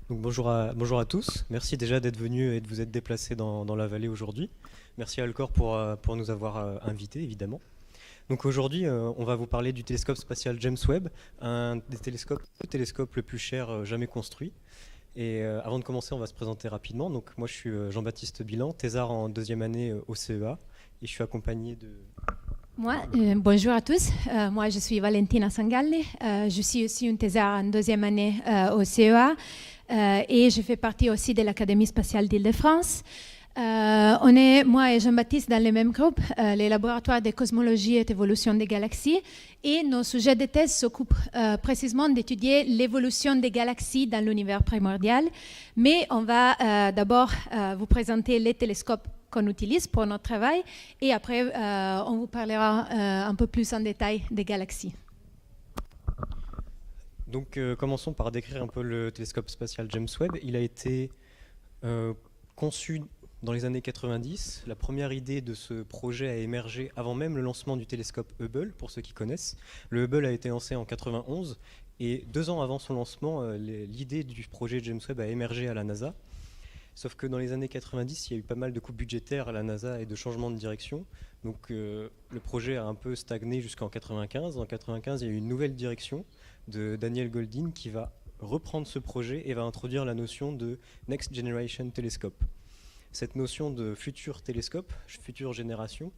Donc bonjour à tous. Merci déjà d'être venus et de vous être déplacés dans la vallée aujourd'hui. Merci à Alcor pour nous avoir invités, évidemment. Donc aujourd'hui, on va vous parler du télescope spatial James Webb, un des télescopes, le télescope le plus cher jamais construit. Et avant de commencer, on va se présenter rapidement. Donc moi, je suis Jean-Baptiste Bilan, thésard en deuxième année au CEA, et je suis accompagné de... Bonjour à tous. Moi, je suis Valentina Sangalli. Je suis aussi une thésard en deuxième année au CEA et je fais partie aussi de l'Académie spatiale d'Île-de-France. On est, moi et Jean-Baptiste, dans le même groupe, les laboratoires de cosmologie et d'évolution des galaxies. Et nos sujets de thèse s'occupent précisément d'étudier l'évolution des galaxies dans l'univers primordial. Mais on va d'abord vous présenter les télescopes qu'on utilise pour notre travail et après on vous parlera un peu plus en détail des galaxies. Donc commençons par décrire un peu le télescope spatial James Webb. Il a été conçu dans les années 90. La première idée de ce projet a émergé avant même le lancement du télescope Hubble, pour ceux qui connaissent. Le Hubble a été lancé en 91 et 2 ans avant son lancement, l'idée du projet James Webb a émergé à la NASA. Sauf que dans les années 90, il y a eu pas mal de coupes budgétaires à la NASA et de changements de direction. Donc le projet a un peu stagné jusqu'en 95. En 95, il y a eu une nouvelle direction de Daniel Goldin qui va reprendre ce projet et va introduire la notion de Next Generation Telescope. Cette notion de futur télescope, future génération,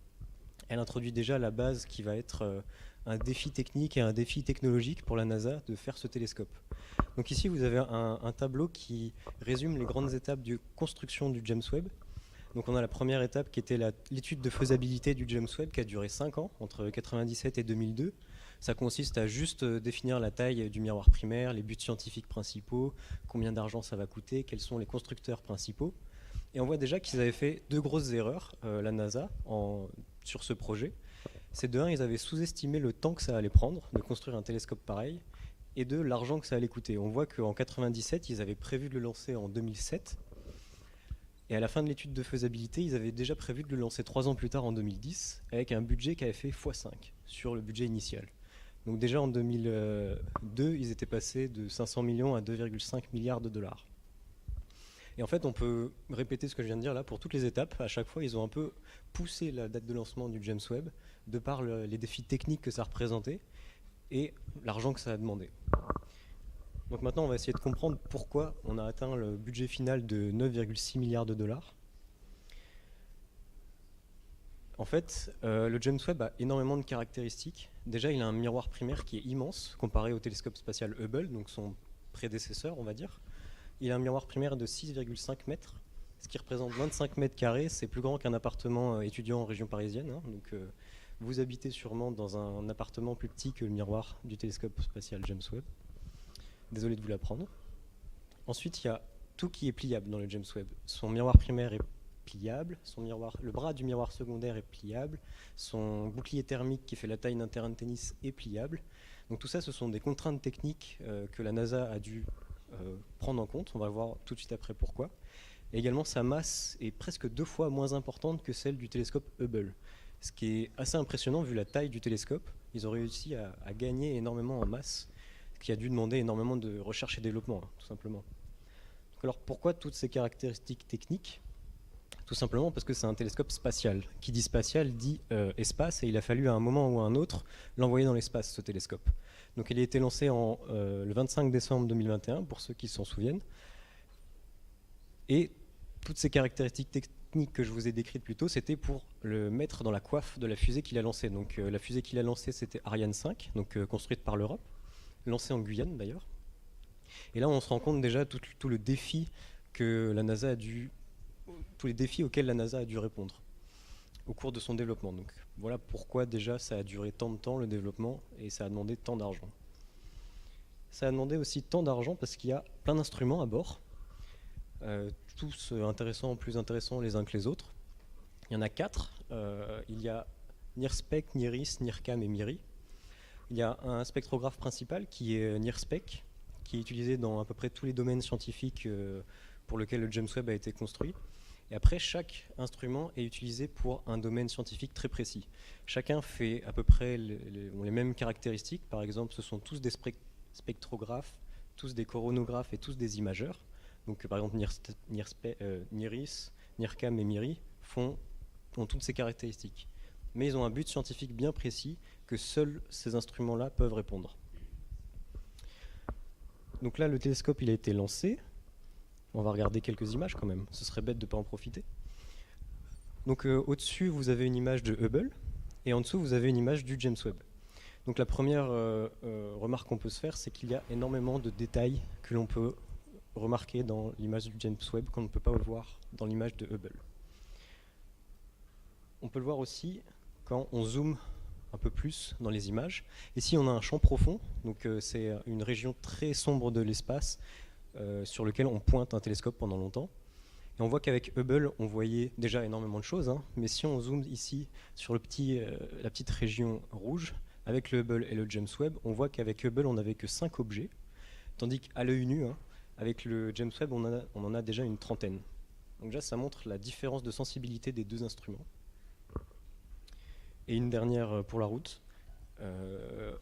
elle introduit déjà la base qui va être un défi technique et un défi technologique pour la NASA de faire ce télescope. Donc ici, vous avez un tableau qui résume les grandes étapes de construction du James Webb. Donc on a la première étape qui était l'étude de faisabilité du James Webb qui a duré 5 ans, entre 1997 et 2002. Ça consiste à juste définir la taille du miroir primaire, les buts scientifiques principaux, combien d'argent ça va coûter, quels sont les constructeurs principaux. Et on voit déjà qu'ils avaient fait 2 grosses erreurs, la NASA, sur ce projet. C'est de un, ils avaient sous-estimé le temps que ça allait prendre de construire un télescope pareil, et de l'argent que ça allait coûter. On voit qu'en 97, ils avaient prévu de le lancer en 2007, et à la fin de l'étude de faisabilité, ils avaient déjà prévu de le lancer 3 ans plus tard en 2010, avec un budget qui avait fait x5 sur le budget initial. Donc déjà en 2002, ils étaient passés de 500 millions à 2,5 milliards de dollars. Et en fait, on peut répéter ce que je viens de dire là pour toutes les étapes. À chaque fois, ils ont un peu poussé la date de lancement du James Webb, de par les défis techniques que ça représentait et l'argent que ça a demandé. Donc maintenant, on va essayer de comprendre pourquoi on a atteint le budget final de 9,6 milliards de dollars. En fait, le James Webb a énormément de caractéristiques. Déjà, il a un miroir primaire qui est immense comparé au télescope spatial Hubble, donc son prédécesseur, on va dire. Il a un miroir primaire de 6,5 mètres, ce qui représente 25 mètres carrés. C'est plus grand qu'un appartement étudiant en région parisienne. Donc, vous habitez sûrement dans un appartement plus petit que le miroir du télescope spatial James Webb. Désolé de vous l'apprendre. Ensuite, il y a tout qui est pliable dans le James Webb. Son miroir primaire est pliable, le bras du miroir secondaire est pliable, son bouclier thermique qui fait la taille d'un terrain de tennis est pliable. Donc tout ça, ce sont des contraintes techniques que la NASA a dû prendre en compte. On va voir tout de suite après pourquoi. Et également, sa masse est presque 2 fois moins importante que celle du télescope Hubble. Ce qui est assez impressionnant vu la taille du télescope. Ils ont réussi à gagner énormément en masse, ce qui a dû demander énormément de recherche et développement, tout simplement. Donc alors pourquoi toutes ces caractéristiques techniques ? Tout simplement parce que c'est un télescope spatial. Qui dit spatial dit espace, et il a fallu à un moment ou à un autre l'envoyer dans l'espace, ce télescope. Donc il a été lancé le 25 décembre 2021, pour ceux qui s'en souviennent. Et toutes ces caractéristiques techniques que je vous ai décrites plus tôt, c'était pour le mettre dans la coiffe de la fusée qu'il a lancée. Donc la fusée qu'il a lancée, c'était Ariane 5, donc construite par l'Europe, lancée en Guyane d'ailleurs. Et là, on se rend compte déjà tout le défi que la NASA a dû, tous les défis auxquels la NASA a dû répondre au cours de son développement. Donc voilà pourquoi déjà ça a duré tant de temps le développement et ça a demandé tant d'argent. Ça a demandé aussi tant d'argent parce qu'il y a plein d'instruments à bord, tous intéressants, plus intéressants les uns que les autres. Il y en a 4. Il y a NIRSPEC, NIRIS, NIRCam et MIRI. Il y a un spectrographe principal qui est NIRSPEC, qui est utilisé dans à peu près tous les domaines scientifiques pour lesquels le James Webb a été construit. Et après, chaque instrument est utilisé pour un domaine scientifique très précis. Chacun fait à peu près les mêmes caractéristiques. Par exemple, ce sont tous des spectrographes, tous des coronographes et tous des imageurs. Donc par exemple NIRIS, NIRCam et MIRI ont toutes ces caractéristiques. Mais ils ont un but scientifique bien précis que seuls ces instruments-là peuvent répondre. Donc là, le télescope il a été lancé. On va regarder quelques images quand même. Ce serait bête de ne pas en profiter. Donc au-dessus, vous avez une image de Hubble. Et en dessous, vous avez une image du James Webb. Donc la première remarque qu'on peut se faire, c'est qu'il y a énormément de détails que l'on peut remarquer dans l'image du James Webb qu'on ne peut pas voir dans l'image de Hubble. On peut le voir aussi quand on zoome un peu plus dans les images. Ici, on a un champ profond, donc c'est une région très sombre de l'espace sur lequel on pointe un télescope pendant longtemps. Et on voit qu'avec Hubble, on voyait déjà énormément de choses, hein, mais si on zoome ici sur la petite région rouge, avec le Hubble et le James Webb, on voit qu'avec Hubble, on n'avait que 5 objets, tandis qu'à l'œil nu, hein, avec le James Webb, on en a déjà une trentaine. Donc déjà, ça montre la différence de sensibilité des deux instruments. Et une dernière pour la route,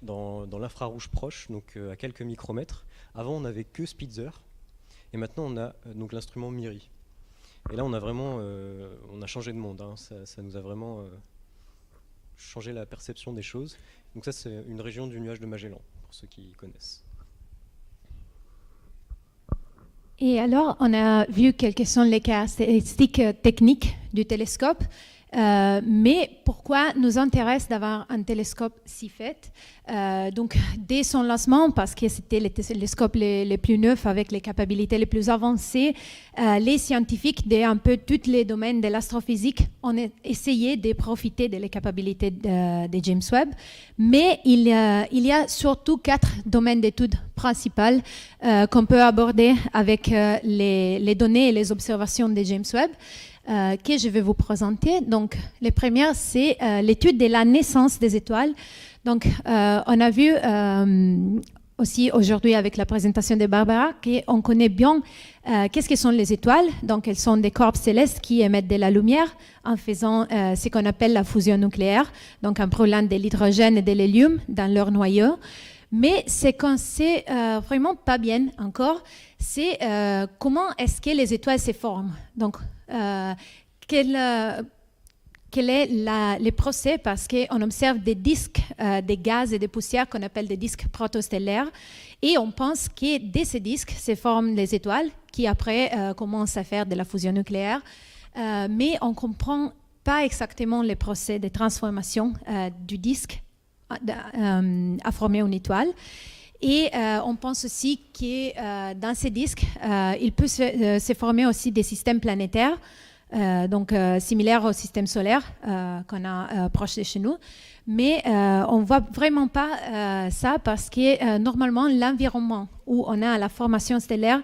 dans l'infrarouge proche, donc à quelques micromètres. Avant, on n'avait que Spitzer, et maintenant, on a donc l'instrument MIRI. Et là, on a changé de monde. Hein. Ça nous a vraiment changé la perception des choses. Donc ça, c'est une région du nuage de Magellan, pour ceux qui connaissent. Et alors, on a vu quelles sont les caractéristiques techniques du télescope. Mais pourquoi nous intéresse d'avoir un télescope si fait? Donc, dès son lancement, parce que c'était les télescopes les plus neufs avec les capacités les plus avancées, les scientifiques de un peu tous les domaines de l'astrophysique ont essayé de profiter des capacités de James Webb. Mais il y a surtout 4 domaines d'études principaux qu'on peut aborder avec les données et les observations de James Webb. Que je vais vous présenter. Donc, les premières, c'est l'étude de la naissance des étoiles. Donc, on a vu aussi aujourd'hui avec la présentation de Barbara qu'on connaît bien qu'est-ce que sont les étoiles. Donc, elles sont des corps célestes qui émettent de la lumière en faisant ce qu'on appelle la fusion nucléaire, donc en brûlant de l'hydrogène et de l'hélium dans leur noyau. Mais ce qu'on sait vraiment pas bien encore, c'est comment est-ce que les étoiles se forment. Donc, quel est le procès, parce qu'on observe des disques, des gaz et des poussières qu'on appelle des disques protostellaires, et on pense que de ces disques se forment les étoiles qui après commencent à faire de la fusion nucléaire, mais on ne comprend pas exactement les procès de transformation du disque à former une étoile. Et on pense aussi que dans ces disques, il peut se former aussi des systèmes planétaires, donc similaires au système solaire qu'on a proche de chez nous. Mais on ne voit vraiment pas ça parce que normalement, l'environnement où on a la formation stellaire,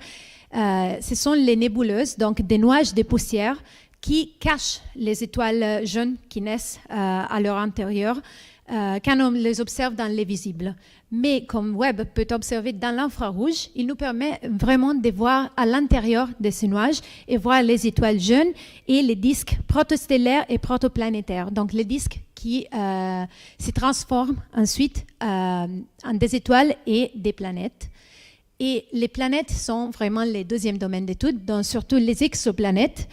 ce sont les nébuleuses, donc des nuages de poussière qui cachent les étoiles jeunes qui naissent à leur intérieur quand on les observe dans les visibles. Mais comme Webb peut observer dans l'infrarouge, il nous permet vraiment de voir à l'intérieur de ces nuages et voir les étoiles jeunes et les disques protostellaires et protoplanétaires. Donc les disques qui se transforment ensuite en des étoiles et des planètes. Et les planètes sont vraiment les deuxièmes domaines d'étude, donc surtout les exoplanètes,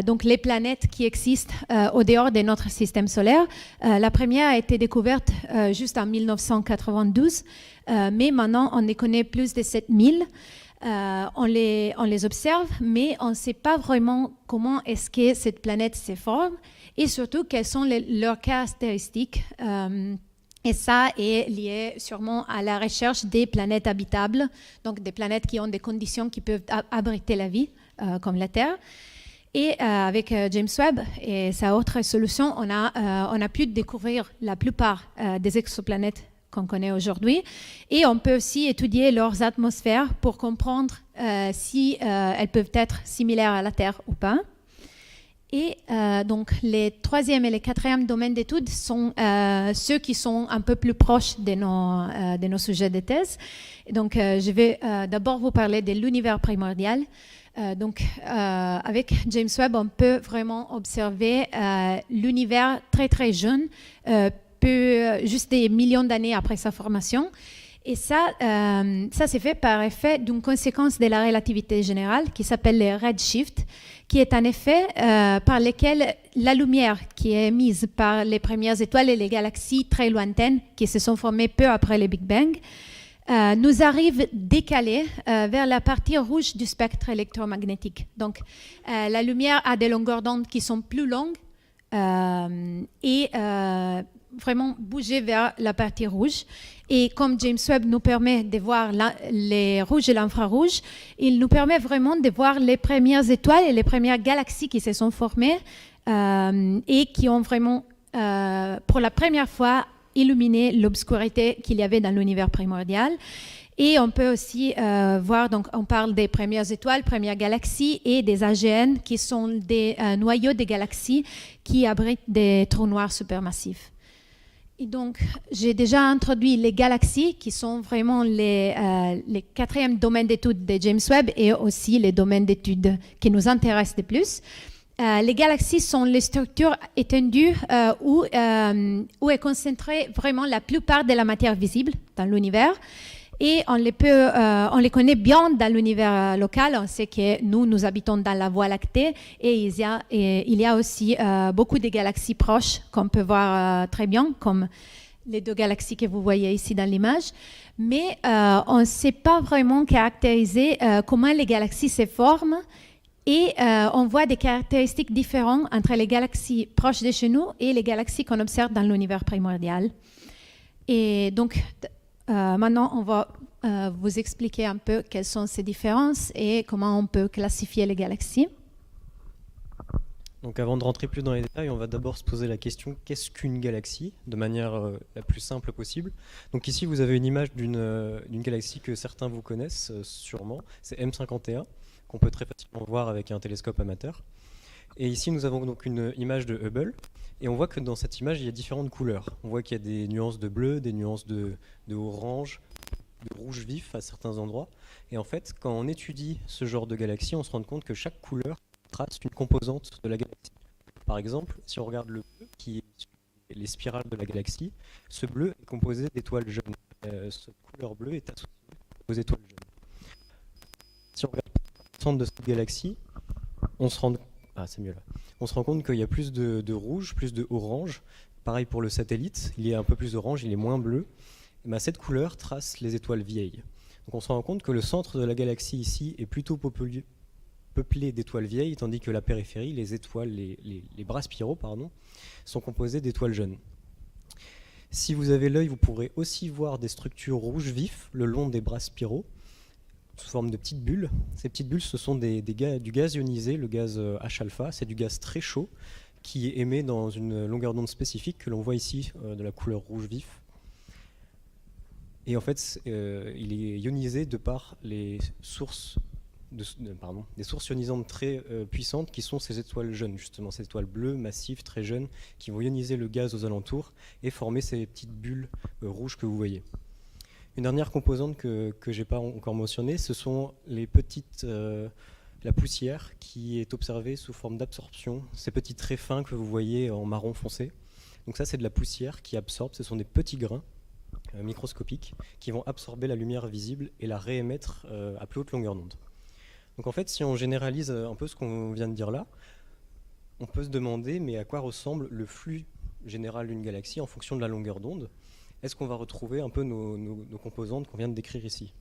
donc les planètes qui existent au dehors de notre système solaire. La première a été découverte juste en 1992, mais maintenant on en connaît plus de 7000. On les observe, mais on ne sait pas vraiment comment est-ce que cette planète se forme et surtout quelles sont leurs caractéristiques. Et ça est lié sûrement à la recherche des planètes habitables, donc des planètes qui ont des conditions qui peuvent abriter la vie, comme la Terre. Et avec James Webb et sa autre solution, on a pu découvrir la plupart des exoplanètes qu'on connaît aujourd'hui. Et on peut aussi étudier leurs atmosphères pour comprendre si elles peuvent être similaires à la Terre ou pas. Et donc, les troisième et les quatrième domaines d'études sont ceux qui sont un peu plus proches de nos sujets de thèse. Et donc, je vais d'abord vous parler de l'univers primordial. Donc, avec James Webb, on peut vraiment observer l'univers très, très jeune, juste des millions d'années après sa formation. Et ça c'est fait par effet d'une conséquence de la relativité générale qui s'appelle le redshift, qui est un effet par lequel la lumière qui est émise par les premières étoiles et les galaxies très lointaines qui se sont formées peu après le Big Bang nous arrive décalée vers la partie rouge du spectre électromagnétique. Donc, la lumière a des longueurs d'onde qui sont plus longues et vraiment bouger vers la partie rouge. Et comme James Webb nous permet de voir les rouges et l'infrarouge, il nous permet vraiment de voir les premières étoiles et les premières galaxies qui se sont formées et qui ont vraiment, pour la première fois, illuminé l'obscurité qu'il y avait dans l'univers primordial. Et on peut aussi voir, donc on parle des premières étoiles, premières galaxies et des AGN qui sont des noyaux des galaxies qui abritent des trous noirs supermassifs. Et donc, j'ai déjà introduit les galaxies qui sont vraiment les quatrièmes domaines d'études de James Webb et aussi les domaines d'études qui nous intéressent le plus. Les galaxies sont les structures étendues où est concentrée vraiment la plupart de la matière visible dans l'univers. Et on les connaît bien dans l'univers local. On sait que nous habitons dans la Voie lactée et il y a aussi beaucoup de galaxies proches qu'on peut voir très bien, comme les deux galaxies que vous voyez ici dans l'image. Mais on ne sait pas vraiment caractériser comment les galaxies se forment et on voit des caractéristiques différentes entre les galaxies proches de chez nous et les galaxies qu'on observe dans l'univers primordial. Et donc, maintenant, on va vous expliquer un peu quelles sont ces différences et comment on peut classifier les galaxies. Donc avant de rentrer plus dans les détails, on va d'abord se poser la question qu'est-ce qu'une galaxie, de manière la plus simple possible. Donc ici, vous avez une image d'une galaxie que certains vous connaissent sûrement, c'est M51, qu'on peut très facilement voir avec un télescope amateur. Et ici, nous avons donc une image de Hubble. Et on voit que dans cette image, il y a différentes couleurs. On voit qu'il y a des nuances de bleu, des nuances de orange, de rouge vif à certains endroits. Et en fait, quand on étudie ce genre de galaxie, on se rend compte que chaque couleur trace une composante de la galaxie. Par exemple, si on regarde le bleu, qui est les spirales de la galaxie, ce bleu est composé d'étoiles jaunes. Cette couleur bleue est associée aux étoiles jaunes. Si on regarde le centre de cette galaxie, on se rend compte qu'il y a plus de rouge, plus de orange. Pareil pour le satellite, il est un peu plus orange, il est moins bleu. Et cette couleur trace les étoiles vieilles. Donc on se rend compte que le centre de la galaxie ici est plutôt peuplé d'étoiles vieilles, tandis que la périphérie, les étoiles, les bras spiraux, sont composés d'étoiles jeunes. Si vous avez l'œil, vous pourrez aussi voir des structures rouges vifs le long des bras spiraux, sous forme de petites bulles. Ces petites bulles, ce sont du gaz ionisé, le gaz H-alpha. C'est du gaz très chaud qui est émis dans une longueur d'onde spécifique que l'on voit ici de la couleur rouge vif. Et en fait, il est ionisé de par les sources, des sources ionisantes très puissantes qui sont ces étoiles jeunes, justement, ces étoiles bleues, massives, très jeunes, qui vont ioniser le gaz aux alentours et former ces petites bulles rouges que vous voyez. Une dernière composante que je n'ai pas encore mentionnée, ce sont la poussière qui est observée sous forme d'absorption, ces petits traits fins que vous voyez en marron foncé. Donc ça, c'est de la poussière qui absorbe, ce sont des petits grains microscopiques qui vont absorber la lumière visible et la réémettre à plus haute longueur d'onde. Donc en fait, si on généralise un peu ce qu'on vient de dire là, on peut se demander, mais à quoi ressemble le flux général d'une galaxie en fonction de la longueur d'onde ? Est-ce qu'on va retrouver un peu nos composantes qu'on vient de décrire ici ?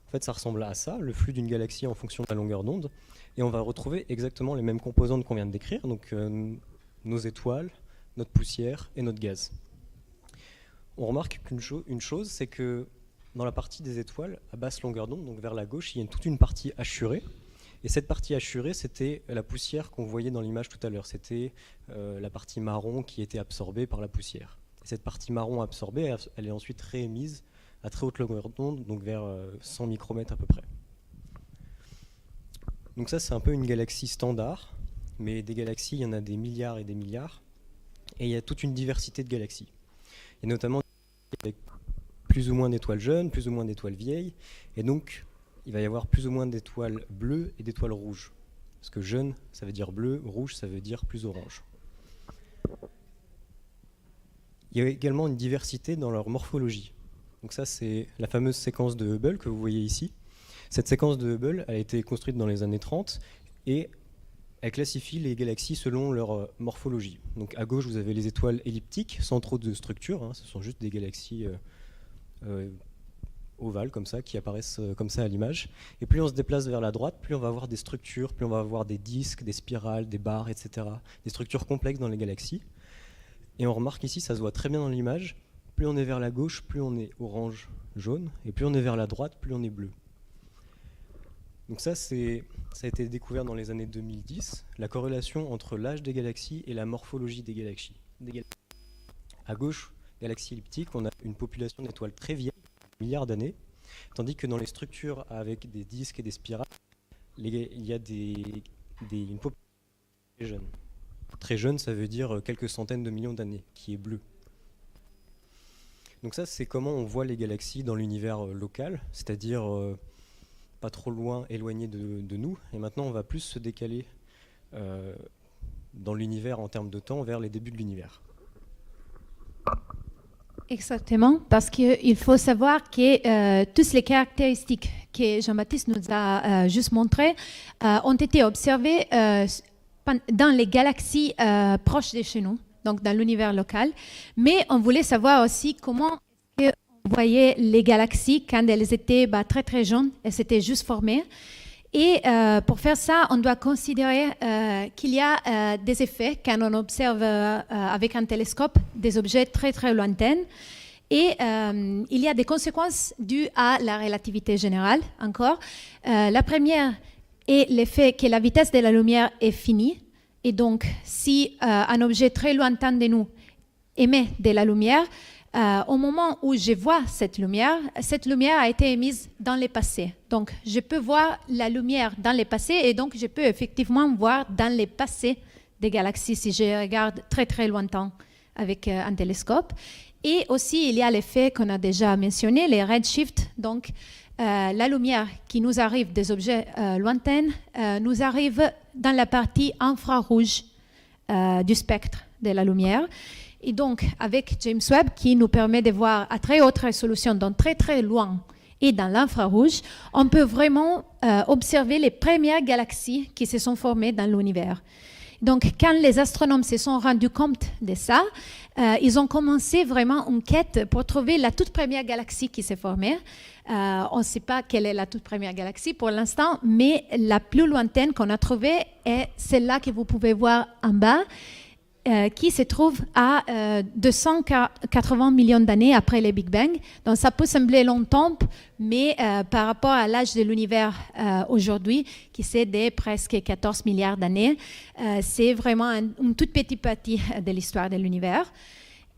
En fait, ça ressemble à ça, le flux d'une galaxie en fonction de la longueur d'onde, et on va retrouver exactement les mêmes composantes qu'on vient de décrire, donc nos étoiles, notre poussière et notre gaz. On remarque une chose, c'est que dans la partie des étoiles, à basse longueur d'onde, donc vers la gauche, il y a toute une partie hachurée, et cette partie hachurée, c'était la poussière qu'on voyait dans l'image tout à l'heure, c'était la partie marron qui était absorbée par la poussière. Cette partie marron absorbée, elle est ensuite réémise à très haute longueur d'onde, donc vers 100 micromètres à peu près. Donc ça, c'est un peu une galaxie standard, mais des galaxies, il y en a des milliards et des milliards, et il y a toute une diversité de galaxies. Et notamment avec plus ou moins d'étoiles jeunes, plus ou moins d'étoiles vieilles, et donc il va y avoir plus ou moins d'étoiles bleues et d'étoiles rouges. Parce que jeune, ça veut dire bleu, rouge, ça veut dire plus orange. Il y a également une diversité dans leur morphologie. Donc ça, c'est la fameuse séquence de Hubble que vous voyez ici. Cette séquence de Hubble a été construite dans les années 30 et elle classifie les galaxies selon leur morphologie. Donc à gauche, vous avez les étoiles elliptiques, sans trop de structure, hein, ce sont juste des galaxies ovales comme ça, qui apparaissent comme ça à l'image. Et plus on se déplace vers la droite, plus on va avoir des structures, plus on va avoir des disques, des spirales, des barres, etc. Des structures complexes dans les galaxies. Et on remarque ici, ça se voit très bien dans l'image, plus on est vers la gauche, plus on est orange, jaune, et plus on est vers la droite, plus on est bleu. Donc ça a été découvert dans les années 2010, la corrélation entre l'âge des galaxies et la morphologie des galaxies. À gauche, galaxie elliptique, on a une population d'étoiles très vieilles, milliards d'années, tandis que dans les structures avec des disques et des spirales, il y a une population très jeune. Très jeune, ça veut dire quelques centaines de millions d'années, qui est bleu. Donc ça, c'est comment on voit les galaxies dans l'univers local, c'est-à-dire pas trop loin, éloigné de nous. Et maintenant, on va plus se décaler dans l'univers en termes de temps vers les débuts de l'univers. Exactement, parce qu'il faut savoir que toutes les caractéristiques que Jean-Baptiste nous a juste montrées ont été observées dans les galaxies proches de chez nous, donc dans l'univers local. Mais on voulait savoir aussi comment on voyait les galaxies quand elles étaient très très jeunes, elles s'étaient juste formées. Et pour faire ça, on doit considérer qu'il y a des effets quand on observe avec un télescope des objets très très lointains. Et il y a des conséquences dues à la relativité générale encore. La première est l'effet que la vitesse de la lumière est finie. Et donc, si un objet très lointain de nous émet de la lumière, au moment où je vois cette lumière a été émise dans le passé. Donc, je peux voir la lumière dans le passé et donc je peux effectivement voir dans le passé des galaxies si je regarde très très lointain avec un télescope. Et aussi, il y a l'effet qu'on a déjà mentionné, les redshift. Donc, la lumière qui nous arrive des objets lointains nous arrive dans la partie infrarouge du spectre de la lumière. Et donc, avec James Webb, qui nous permet de voir à très haute résolution, donc très très loin, et dans l'infrarouge, on peut vraiment observer les premières galaxies qui se sont formées dans l'univers. Donc, quand les astronomes se sont rendus compte de ça, ils ont commencé vraiment une quête pour trouver la toute première galaxie qui s'est formée. On ne sait pas quelle est la toute première galaxie pour l'instant, mais la plus lointaine qu'on a trouvée est celle-là que vous pouvez voir en bas, qui se trouve à 280 millions d'années après le Big Bang. Donc ça peut sembler longtemps, mais par rapport à l'âge de l'univers aujourd'hui, qui c'est de presque 14 milliards d'années, c'est vraiment une toute petite partie de l'histoire de l'univers.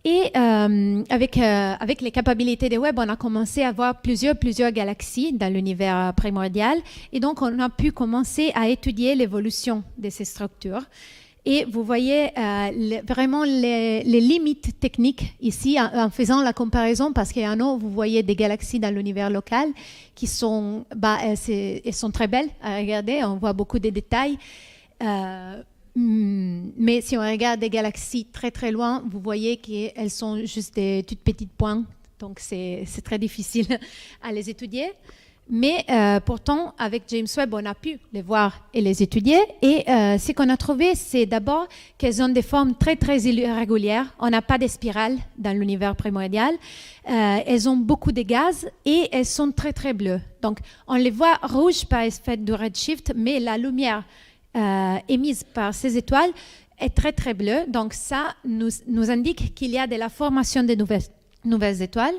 Et avec les capacités de Webb, on a commencé à voir plusieurs galaxies dans l'univers primordial. Et donc, on a pu commencer à étudier l'évolution de ces structures. Et vous voyez vraiment les limites techniques ici en faisant la comparaison, parce qu'il y en a, vous voyez des galaxies dans l'univers local qui sont, elles sont très belles à regarder, on voit beaucoup de détails. Mais si on regarde des galaxies très très loin, vous voyez qu'elles sont juste des toutes petites points, donc c'est très difficile à les étudier. Mais pourtant, avec James Webb, on a pu les voir et les étudier. Et ce qu'on a trouvé, c'est d'abord qu'elles ont des formes très, très irrégulières. On n'a pas de spirale dans l'univers primordial. Elles ont beaucoup de gaz et elles sont très, très bleues. Donc, on les voit rouges par effet du redshift, mais la lumière émise par ces étoiles est très, très bleue. Donc, ça nous indique qu'il y a de la formation de nouvelles étoiles.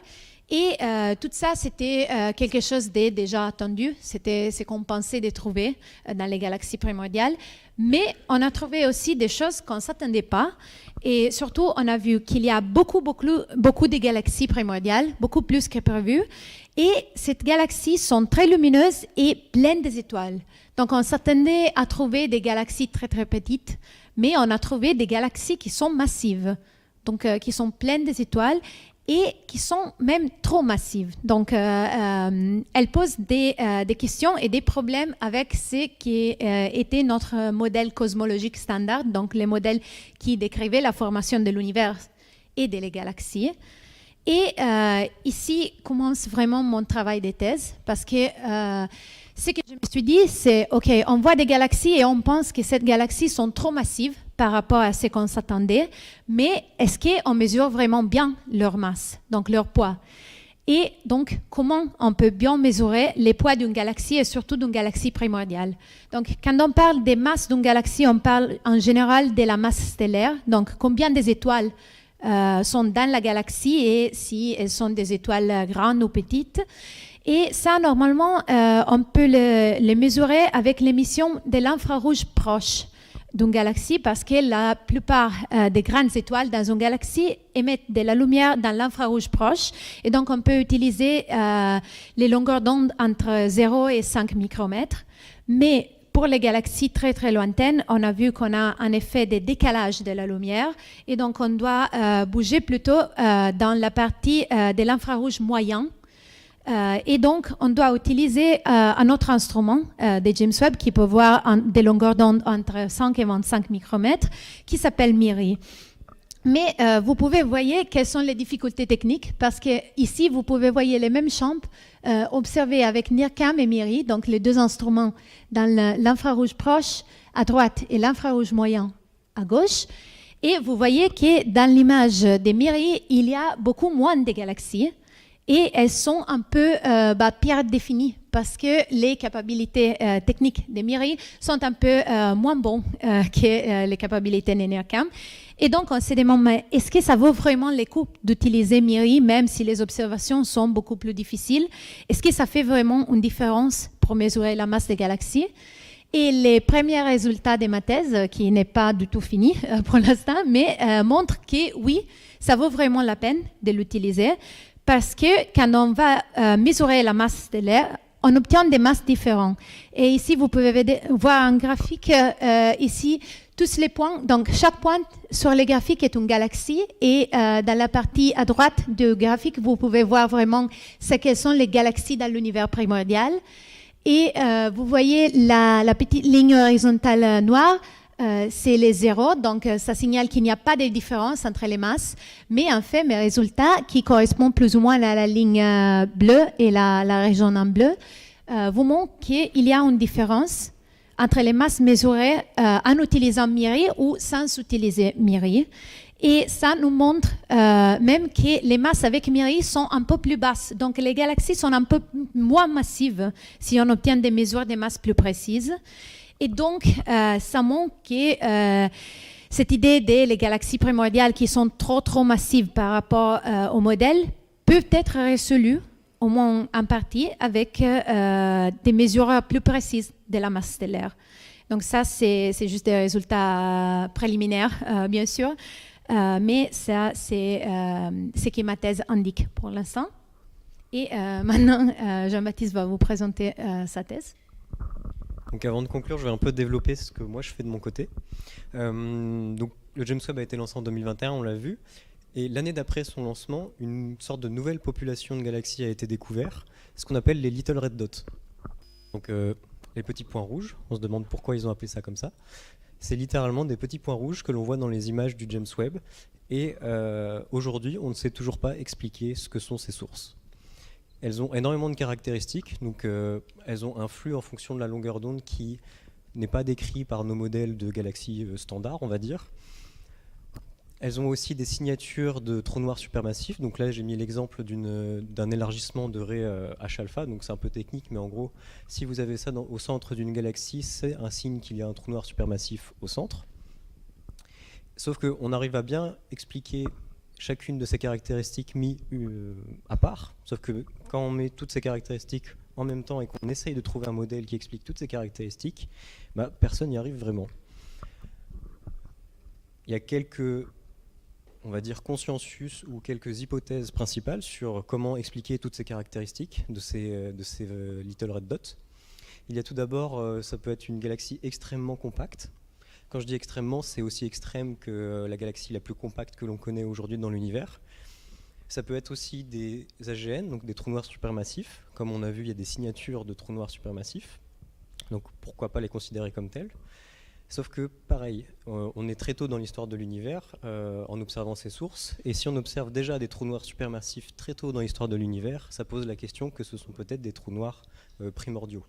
Et tout ça, c'était quelque chose de déjà attendu. C'était ce qu'on pensait de trouver dans les galaxies primordiales. Mais on a trouvé aussi des choses qu'on ne s'attendait pas. Et surtout, on a vu qu'il y a beaucoup de galaxies primordiales, beaucoup plus que prévu. Et ces galaxies sont très lumineuses et pleines d'étoiles. Donc, on s'attendait à trouver des galaxies très, très petites. Mais on a trouvé des galaxies qui sont massives, donc qui sont pleines d'étoiles, et qui sont même trop massives. Donc, elles posent des questions et des problèmes avec ce qui était notre modèle cosmologique standard, donc les modèles qui décrivaient la formation de l'univers et des galaxies. Et ici commence vraiment mon travail de thèse, parce que ce que je me suis dit, c'est, OK, on voit des galaxies et on pense que ces galaxies sont trop massives par rapport à ce qu'on s'attendait, mais est-ce qu'on mesure vraiment bien leur masse, donc leur poids? Et donc, comment on peut bien mesurer les poids d'une galaxie et surtout d'une galaxie primordiale? Donc, quand on parle des masses d'une galaxie, on parle en général de la masse stellaire, donc combien des étoiles sont dans la galaxie et si elles sont des étoiles grandes ou petites. Et ça, normalement, on peut le mesurer avec l'émission de l'infrarouge proche d'une galaxie parce que la plupart des grandes étoiles dans une galaxie émettent de la lumière dans l'infrarouge proche. Et donc, on peut utiliser les longueurs d'onde entre 0 et 5 micromètres. Mais pour les galaxies très très lointaines, on a vu qu'on a un effet de décalage de la lumière et donc on doit bouger plutôt dans la partie de l'infrarouge moyen. Et donc, on doit utiliser un autre instrument de James Webb qui peut voir des longueurs d'onde entre 5 et 25 micromètres qui s'appelle MIRI. Mais vous pouvez voir quelles sont les difficultés techniques parce que ici vous pouvez voir les mêmes champs observés avec NIRCam et MIRI, donc les deux instruments dans l'infrarouge proche à droite et l'infrarouge moyen à gauche. Et vous voyez que dans l'image des MIRI, il y a beaucoup moins de galaxies et elles sont un peu pire définies parce que les capacités techniques des MIRI sont un peu moins bonnes que les capacités de NIRCam. Et donc, on se demande, est-ce que ça vaut vraiment le coup d'utiliser MIRI, même si les observations sont beaucoup plus difficiles? Est-ce que ça fait vraiment une différence pour mesurer la masse des galaxies? Et les premiers résultats de ma thèse, qui n'est pas du tout fini pour l'instant, mais montrent que oui, ça vaut vraiment la peine de l'utiliser, parce que quand on va mesurer la masse stellaire, on obtient des masses différentes. Et ici, vous pouvez voir un graphique ici, tous les points. Donc, chaque point sur le graphique est une galaxie. Et dans la partie à droite du graphique, vous pouvez voir vraiment quelles sont les galaxies dans l'univers primordial. Et vous voyez la petite ligne horizontale noire, c'est les zéros, donc ça signale qu'il n'y a pas de différence entre les masses, mais en fait, mes résultats, qui correspondent plus ou moins à la ligne bleue et la région en bleu, vous montrent qu'il y a une différence entre les masses mesurées en utilisant MIRI ou sans utiliser MIRI. Et ça nous montre même que les masses avec MIRI sont un peu plus basses. Donc les galaxies sont un peu moins massives si on obtient des mesures de masse plus précises. Et donc, ça montre que cette idée des galaxies primordiales qui sont trop massives par rapport au modèle peuvent être résolues, au moins en partie, avec des mesures plus précises de la masse stellaire. Donc ça, c'est juste des résultats préliminaires, bien sûr. Mais ça, c'est ce que ma thèse indique pour l'instant. Et maintenant, Jean-Baptiste va vous présenter sa thèse. Donc avant de conclure, je vais un peu développer ce que moi je fais de mon côté. Donc le James Webb a été lancé en 2021, on l'a vu. Et l'année d'après son lancement, une sorte de nouvelle population de galaxies a été découverte, ce qu'on appelle les Little Red Dots. Donc les petits points rouges, on se demande pourquoi ils ont appelé ça comme ça. C'est littéralement des petits points rouges que l'on voit dans les images du James Webb. Et aujourd'hui, on ne sait toujours pas expliquer ce que sont ces sources. Elles ont énormément de caractéristiques, donc elles ont un flux en fonction de la longueur d'onde qui n'est pas décrit par nos modèles de galaxies standards, on va dire. Elles ont aussi des signatures de trous noirs supermassifs, donc là j'ai mis l'exemple d'un élargissement de Ré H-alpha, donc c'est un peu technique, mais en gros, si vous avez ça au centre d'une galaxie, c'est un signe qu'il y a un trou noir supermassif au centre. Sauf qu'on arrive à bien expliquer chacune de ces caractéristiques mises à part, sauf que quand on met toutes ces caractéristiques en même temps et qu'on essaye de trouver un modèle qui explique toutes ces caractéristiques, personne n'y arrive vraiment. Il y a quelques, on va dire, consensus ou quelques hypothèses principales sur comment expliquer toutes ces caractéristiques de ces Little Red Dots. Il y a tout d'abord, ça peut être une galaxie extrêmement compacte. Quand je dis extrêmement, c'est aussi extrême que la galaxie la plus compacte que l'on connaît aujourd'hui dans l'univers. Ça peut être aussi des AGN, donc des trous noirs supermassifs. Comme on a vu, il y a des signatures de trous noirs supermassifs. Donc pourquoi pas les considérer comme tels. Sauf que, pareil, on est très tôt dans l'histoire de l'univers en observant ces sources, et si on observe déjà des trous noirs supermassifs très tôt dans l'histoire de l'univers, ça pose la question que ce sont peut-être des trous noirs primordiaux.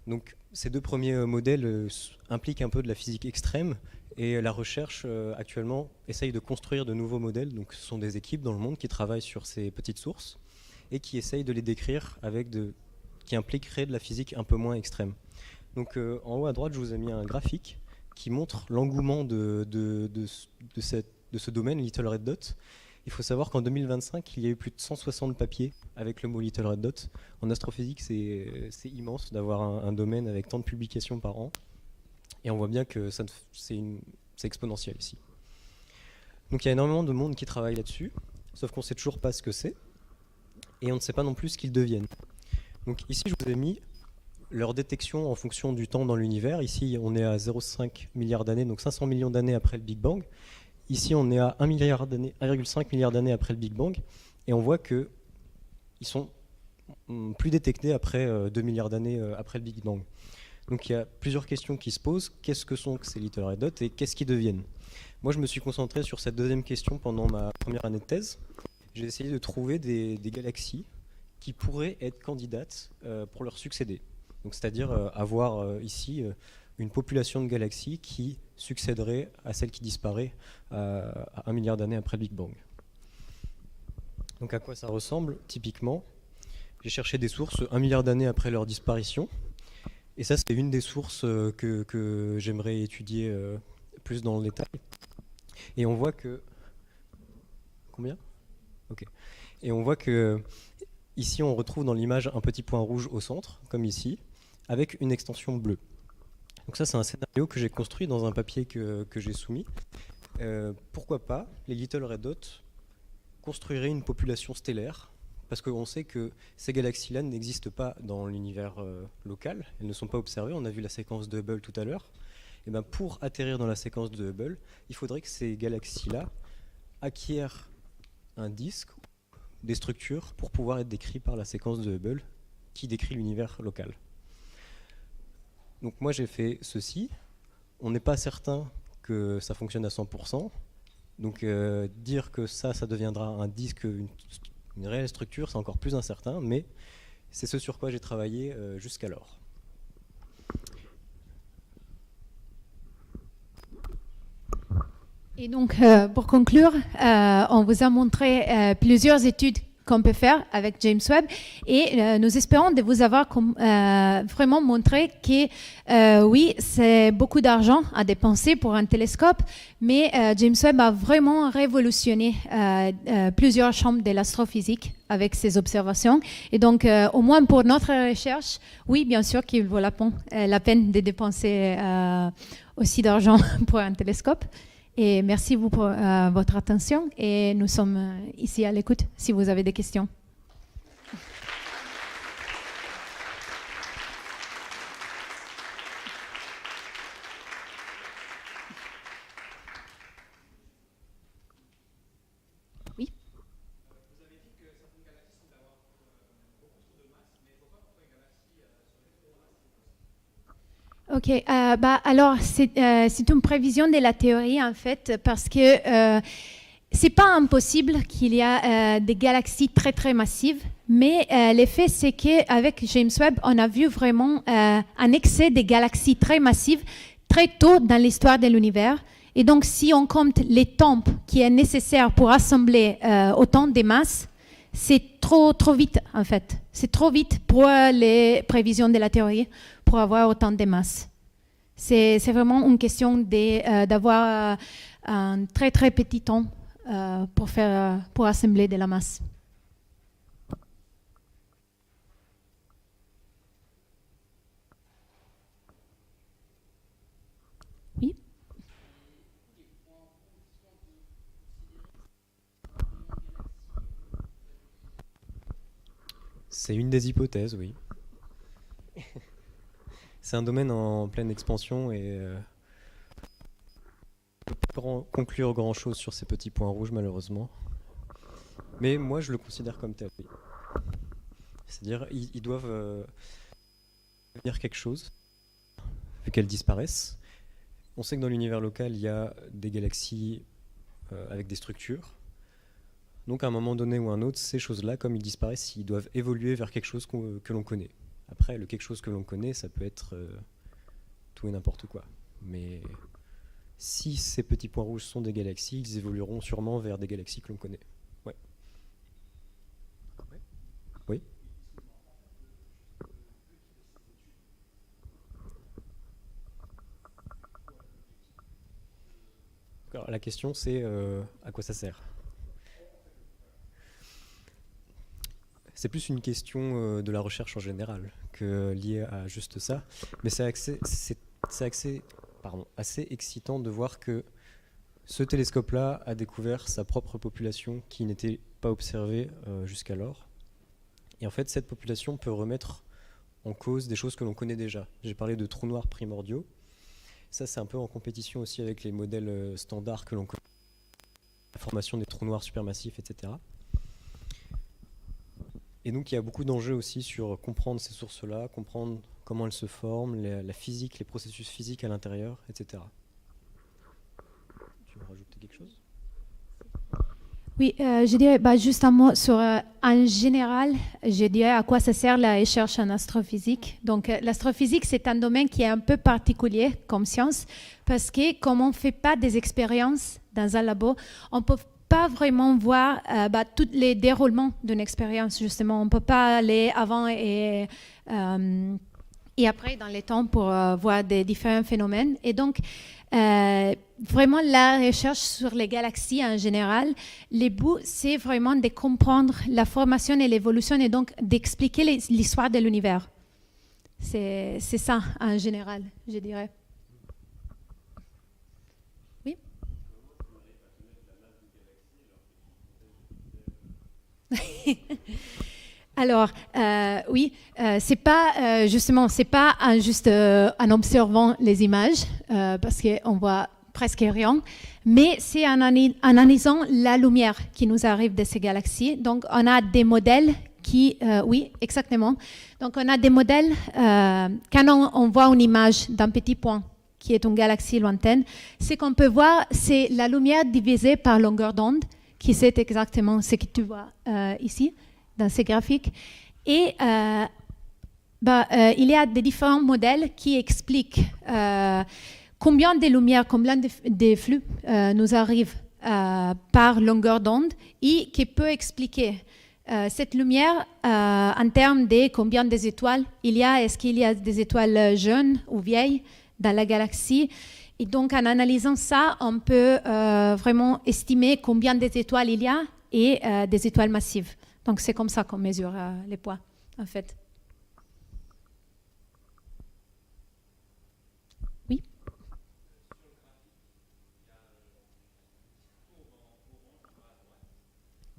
Donc ces deux premiers modèles impliquent un peu de la physique extrême, et la recherche actuellement essaye de construire de nouveaux modèles. Donc ce sont des équipes dans le monde qui travaillent sur ces petites sources et qui essayent de les décrire qui impliquerait de la physique un peu moins extrême. Donc en haut à droite, je vous ai mis un graphique qui montre l'engouement de ce domaine, Little Red Dot. Il faut savoir qu'en 2025, il y a eu plus de 160 papiers avec le mot Little Red Dot. En astrophysique, c'est immense d'avoir un domaine avec tant de publications par an. Et on voit bien que c'est exponentiel ici. Donc il y a énormément de monde qui travaille là-dessus, sauf qu'on ne sait toujours pas ce que c'est, et on ne sait pas non plus ce qu'ils deviennent. Donc ici, je vous ai mis leur détection en fonction du temps dans l'univers. Ici, on est à 0,5 milliard d'années, donc 500 millions d'années après le Big Bang. Ici, on est à 1,5 milliard d'années après le Big Bang, et on voit qu'ils sont plus détectés après 2 milliards d'années après le Big Bang. Donc il y a plusieurs questions qui se posent. Qu'est-ce que sont ces Little Red Dots et qu'est-ce qu'ils deviennent? Moi, je me suis concentré sur cette deuxième question pendant ma première année de thèse. J'ai essayé de trouver des galaxies qui pourraient être candidates pour leur succéder. Donc, c'est-à-dire avoir ici une population de galaxies qui succéderait à celle qui disparaît à 1 milliard d'années après le Big Bang. Donc à quoi ça ressemble typiquement? J'ai cherché des sources 1 milliard d'années après leur disparition. Et ça, c'est une des sources que j'aimerais étudier plus dans le détail. Et on voit que... Combien? Ok. Et on voit que ici, on retrouve dans l'image un petit point rouge au centre, comme ici, avec une extension bleue. Donc ça, c'est un scénario que j'ai construit dans un papier que j'ai soumis. Pourquoi pas les Little Red Dots construiraient une population stellaire, parce qu'on sait que ces galaxies-là n'existent pas dans l'univers local, elles ne sont pas observées, on a vu la séquence de Hubble tout à l'heure. Et bien pour atterrir dans la séquence de Hubble, il faudrait que ces galaxies-là acquièrent un disque, des structures, pour pouvoir être décrits par la séquence de Hubble, qui décrit l'univers local. Donc moi j'ai fait ceci, on n'est pas certain que ça fonctionne à 100%, donc dire que ça deviendra un disque, une réelle structure, c'est encore plus incertain, mais c'est ce sur quoi j'ai travaillé jusqu'alors. Et donc, pour conclure, on vous a montré plusieurs études qu'on peut faire avec James Webb et nous espérons de vous avoir vraiment montré que oui, c'est beaucoup d'argent à dépenser pour un télescope, mais James Webb a vraiment révolutionné plusieurs champs de l'astrophysique avec ses observations. Et donc, au moins pour notre recherche, oui, bien sûr qu'il vaut la peine de dépenser aussi d'argent pour un télescope. Et merci vous pour votre attention et nous sommes ici à l'écoute si vous avez des questions. Oui. Vous avez dit que certaines galaxies semblent avoir beaucoup trop de masse, mais pourquoi une galaxie serait trop de masse? Ok, alors c'est une prévision de la théorie en fait, parce que c'est pas impossible qu'il y a des galaxies très très massives, mais l'effet c'est qu'avec James Webb, on a vu vraiment un excès des galaxies très massives très tôt dans l'histoire de l'univers. Et donc si on compte les temps qui est nécessaire pour assembler autant de masses, c'est trop vite en fait. C'est trop vite pour les prévisions de la théorie pour avoir autant de masses. C'est vraiment une question d'avoir un très très petit temps pour assembler de la masse. Oui. C'est une des hypothèses, oui. C'est un domaine en pleine expansion et on ne peut pas conclure grand-chose sur ces petits points rouges, malheureusement. Mais moi, je le considère comme tel. Oui. C'est-à-dire, ils doivent devenir quelque chose, vu qu'elles disparaissent. On sait que dans l'univers local, il y a des galaxies avec des structures. Donc à un moment donné ou un autre, ces choses-là, comme ils disparaissent, ils doivent évoluer vers quelque chose que l'on connaît. Après, le quelque chose que l'on connaît, ça peut être tout et n'importe quoi. Mais si ces petits points rouges sont des galaxies, ils évolueront sûrement vers des galaxies que l'on connaît. Ouais. Oui. Alors, la question c'est à quoi ça sert? C'est plus une question de la recherche en général que liée à juste ça. Mais c'est assez excitant de voir que ce télescope-là a découvert sa propre population qui n'était pas observée jusqu'alors. Et en fait, cette population peut remettre en cause des choses que l'on connaît déjà. J'ai parlé de trous noirs primordiaux. Ça, c'est un peu en compétition aussi avec les modèles standards que l'on connaît, la formation des trous noirs supermassifs, etc. Et donc, il y a beaucoup d'enjeux aussi sur comprendre ces sources-là, comprendre comment elles se forment, la physique, les processus physiques à l'intérieur, etc. Tu veux rajouter quelque chose? Oui, je dirais juste un mot sur, en général, je dirais à quoi ça sert la recherche en astrophysique. Donc, l'astrophysique, c'est un domaine qui est un peu particulier comme science, parce que comme on ne fait pas des expériences dans un labo, on ne peut pas vraiment voir tous les déroulements d'une expérience, justement. On ne peut pas aller avant et après dans les temps pour voir des différents phénomènes. Et donc, vraiment, la recherche sur les galaxies en général, le but, c'est vraiment de comprendre la formation et l'évolution et donc d'expliquer l'histoire de l'univers. C'est ça, en général, je dirais. Oui. Alors, oui, c'est pas justement, c'est pas juste en observant les images, parce qu'on voit presque rien, mais c'est en analysant la lumière qui nous arrive de ces galaxies. Donc, on a des modèles qui, oui, exactement. Donc, on a des modèles, quand on voit une image d'un petit point qui est une galaxie lointaine, ce qu'on peut voir, c'est la lumière divisée par longueur d'onde, qui c'est exactement ce que tu vois ici, dans ces graphiques. Et il y a des différents modèles qui expliquent combien de lumière, combien de flux nous arrivent par longueur d'onde et qui peut expliquer cette lumière en termes de combien d'étoiles il y a, est-ce qu'il y a des étoiles jeunes ou vieilles dans la galaxie. Et donc, en analysant ça, on peut vraiment estimer combien d'étoiles il y a et des étoiles massives. Donc, c'est comme ça qu'on mesure les poids, en fait. Oui.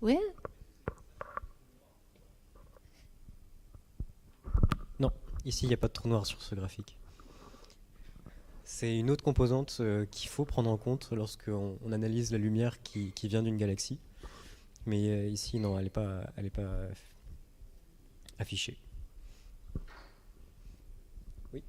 Oui. Non, ici, il n'y a pas de trou noir sur ce graphique. C'est une autre composante qu'il faut prendre en compte lorsqu'on analyse la lumière qui vient d'une galaxie. Mais ici, non, elle n'est pas affichée. Oui.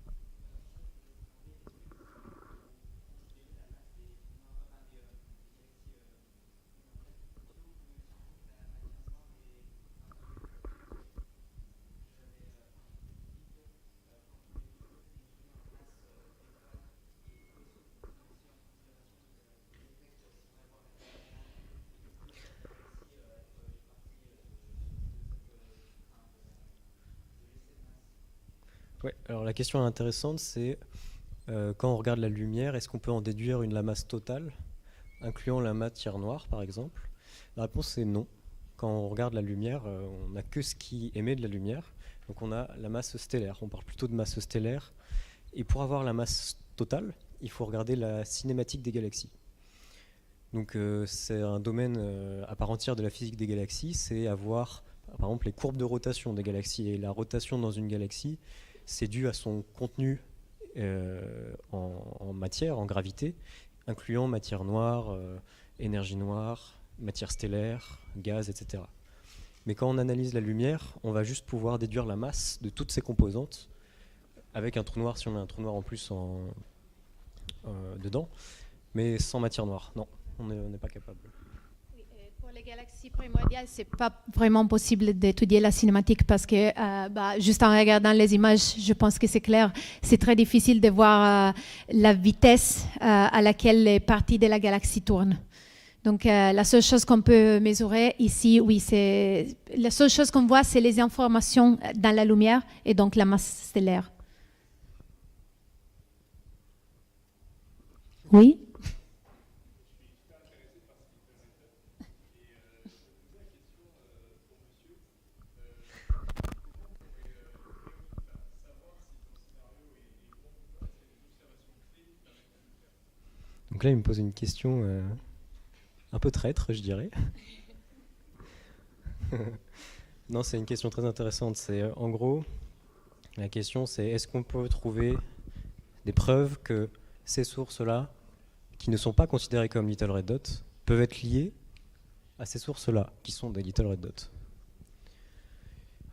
Ouais, alors la question intéressante, c'est quand on regarde la lumière, est-ce qu'on peut en déduire la masse totale, incluant la matière noire, par exemple? La réponse est non. Quand on regarde la lumière, on n'a que ce qui émet de la lumière. Donc on a la masse stellaire. On parle plutôt de masse stellaire. Et pour avoir la masse totale, il faut regarder la cinématique des galaxies. Donc c'est un domaine à part entière de la physique des galaxies. C'est avoir, par exemple, les courbes de rotation des galaxies. Et la rotation dans une galaxie, c'est dû à son contenu en matière, en gravité, incluant matière noire, énergie noire, matière stellaire, gaz, etc. Mais quand on analyse la lumière, on va juste pouvoir déduire la masse de toutes ces composantes avec un trou noir si on a un trou noir en plus dedans, mais sans matière noire. Non, on n'est pas capable. Oui, pour les galaxies primordiales, c'est pas vraiment possible d'étudier la cinématique parce que juste en regardant les images, je pense que c'est clair, c'est très difficile de voir la vitesse à laquelle les parties de la galaxie tournent. Donc la seule chose qu'on peut mesurer ici, oui, c'est la seule chose qu'on voit, c'est les informations dans la lumière et donc la masse stellaire. Oui. Donc là, il me pose une question un peu traître, je dirais. Non, c'est une question très intéressante. C'est en gros, la question c'est est-ce qu'on peut trouver des preuves que ces sources-là, qui ne sont pas considérées comme Little Red Dot, peuvent être liées à ces sources-là, qui sont des Little Red Dot.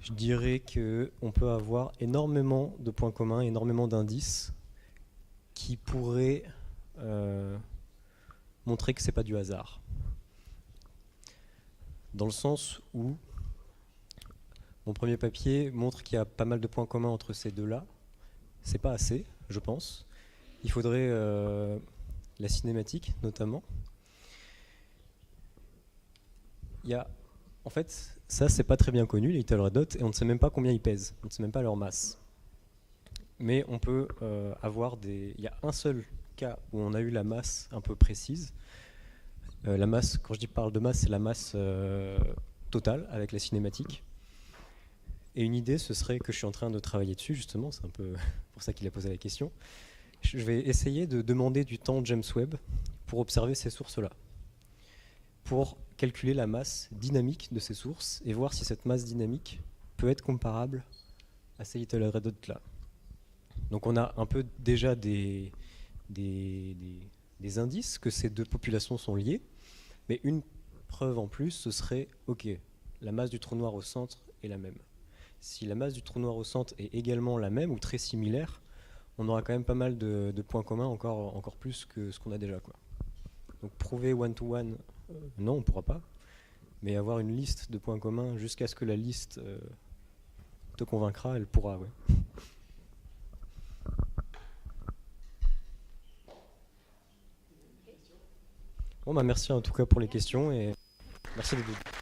Je dirais qu'on peut avoir énormément de points communs, énormément d'indices qui pourraient montrer que c'est pas du hasard. Dans le sens où mon premier papier montre qu'il y a pas mal de points communs entre ces deux-là. C'est pas assez, je pense. Il faudrait la cinématique, notamment. En fait, ça, c'est pas très bien connu, les Little Red Dots, et on ne sait même pas combien ils pèsent. On ne sait même pas leur masse. Mais on peut avoir des... Il y a un seul cas où on a eu la masse un peu précise. La masse, quand je parle de masse, c'est la masse totale avec la cinématique. Et une idée, ce serait que je suis en train de travailler dessus, justement, c'est un peu pour ça qu'il a posé la question. Je vais essayer de demander du temps James Webb pour observer ces sources-là, pour calculer la masse dynamique de ces sources et voir si cette masse dynamique peut être comparable à ces Little Red Dots-là. Donc on a un peu déjà des indices que ces deux populations sont liées, mais une preuve en plus, ce serait, ok, la masse du trou noir au centre est la même. Si la masse du trou noir au centre est également la même ou très similaire, on aura quand même pas mal de points communs, encore plus que ce qu'on a déjà, quoi. Donc prouver one-to-one, non, on ne pourra pas, mais avoir une liste de points communs jusqu'à ce que la liste te convaincra, elle pourra, ouais. Bon, bah merci en tout cas pour les questions et merci les deux.